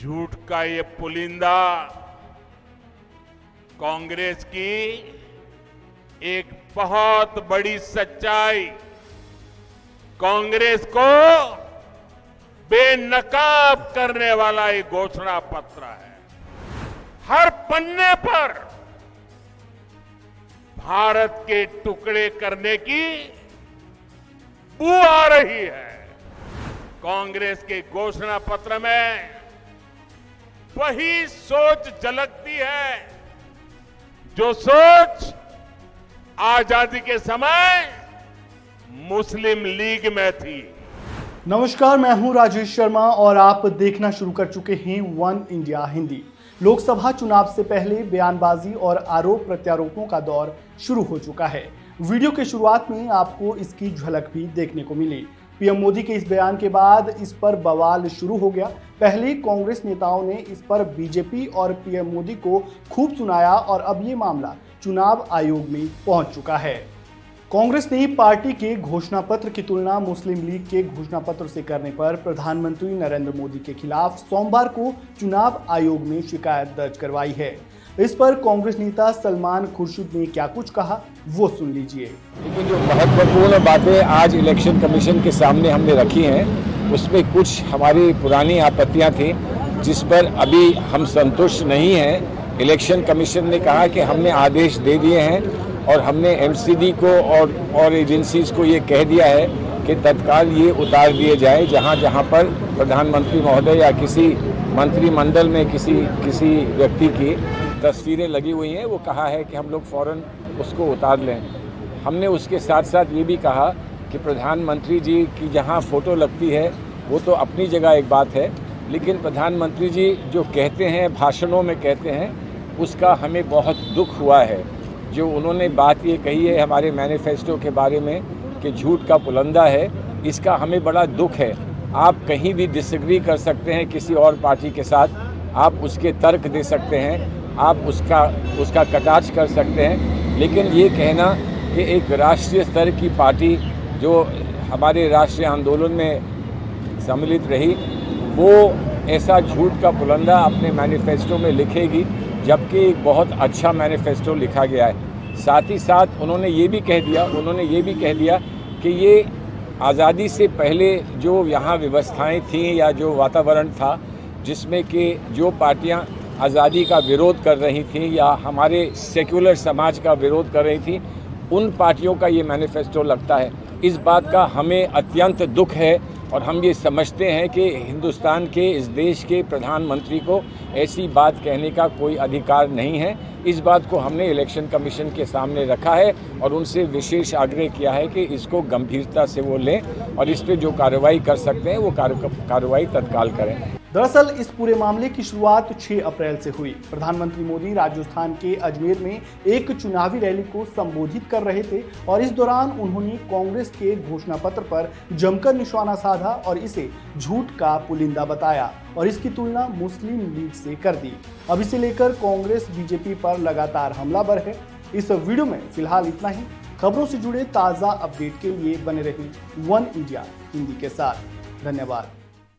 झूठ का ये पुलिंदा कांग्रेस की एक बहुत बड़ी सच्चाई, कांग्रेस को बेनकाब करने वाला एक घोषणा पत्र है। हर पन्ने पर भारत के टुकड़े करने की बू आ रही है। कांग्रेस के घोषणा पत्र में वही सोच झलकती है जो सोच आजादी के समय मुस्लिम लीग में थी। नमस्कार, मैं हूं राजेश शर्मा और आप देखना शुरू कर चुके हैं वन इंडिया हिंदी। लोकसभा चुनाव से पहले बयानबाजी और आरोप प्रत्यारोपों का दौर शुरू हो चुका है। वीडियो के शुरुआत में आपको इसकी झलक भी देखने को मिली। पीएम मोदी के इस बयान के बाद इस पर बवाल शुरू हो गया। पहले कांग्रेस नेताओं ने इस पर बीजेपी और पीएम मोदी को खूब सुनाया और अब ये मामला चुनाव आयोग में पहुंच चुका है। कांग्रेस ने पार्टी के घोषणा पत्र की तुलना मुस्लिम लीग के घोषणा पत्र से करने पर प्रधानमंत्री नरेंद्र मोदी के खिलाफ सोमवार को चुनाव आयोग में शिकायत दर्ज करवाई है। इस पर कांग्रेस नेता सलमान खुर्शीद ने क्या कुछ कहा, वो सुन लीजिए। लेकिन जो महत्वपूर्ण बातें आज इलेक्शन कमीशन के सामने हमने रखी हैं, उसमें कुछ हमारी पुरानी आपत्तियां थी जिस पर अभी हम संतुष्ट नहीं हैं। इलेक्शन कमीशन ने कहा कि हमने आदेश दे दिए हैं और हमने एमसीडी को और एजेंसीज को ये कह दिया है कि तत्काल ये उतार दिए जाए जहां जहां पर प्रधानमंत्री महोदय या किसी मंत्रिमंडल में किसी व्यक्ति की तस्वीरें लगी हुई हैं। वो कहा है कि हम लोग फौरन उसको उतार लें। हमने उसके साथ साथ ये भी कहा कि प्रधानमंत्री जी की जहां फ़ोटो लगती है वो तो अपनी जगह एक बात है, लेकिन प्रधानमंत्री जी जो कहते हैं, भाषणों में कहते हैं, उसका हमें बहुत दुख हुआ है। जो उन्होंने बात ये कही है हमारे मैनिफेस्टो के बारे में कि झूठ का पुलंदा है, इसका हमें बड़ा दुख है। आप कहीं भी डिसएग्री कर सकते हैं किसी और पार्टी के साथ, आप उसके तर्क दे सकते हैं, आप उसका कटाक्ष कर सकते हैं, लेकिन ये कहना कि एक राष्ट्रीय स्तर की पार्टी जो हमारे राष्ट्रीय आंदोलन में सम्मिलित रही, वो ऐसा झूठ का पुलंदा अपने मैनिफेस्टो में लिखेगी, जबकि एक बहुत अच्छा मैनिफेस्टो लिखा गया है। साथ ही साथ उन्होंने ये भी कह दिया कि ये आज़ादी से पहले जो यहाँ व्यवस्थाएं थीं या जो वातावरण था जिसमें कि जो पार्टियाँ आज़ादी का विरोध कर रही थी या हमारे सेक्युलर समाज का विरोध कर रही थी, उन पार्टियों का ये मैनिफेस्टो लगता है। इस बात का हमें अत्यंत दुख है और हम ये समझते हैं कि हिंदुस्तान के, इस देश के प्रधानमंत्री को ऐसी बात कहने का कोई अधिकार नहीं है। इस बात को हमने इलेक्शन कमीशन के सामने रखा है और उनसे विशेष आग्रह किया है कि इसको गंभीरता से वो लें और इस पर जो कार्रवाई कर सकते हैं वो कार्रवाई तत्काल करें। दरअसल इस पूरे मामले की शुरुआत 6 अप्रैल से हुई। प्रधानमंत्री मोदी राजस्थान के अजमेर में एक चुनावी रैली को संबोधित कर रहे थे और इस दौरान उन्होंने कांग्रेस के घोषणा पत्र पर जमकर निशाना साधा और इसे झूठ का पुलिंदा बताया और इसकी तुलना मुस्लिम लीग से कर दी। अब इसे लेकर कांग्रेस बीजेपी पर लगातार हमलावर है। इस वीडियो में फिलहाल इतना ही। खबरों से जुड़े ताज़ा अपडेट के लिए बने रहें वन इंडिया हिंदी के साथ। धन्यवाद।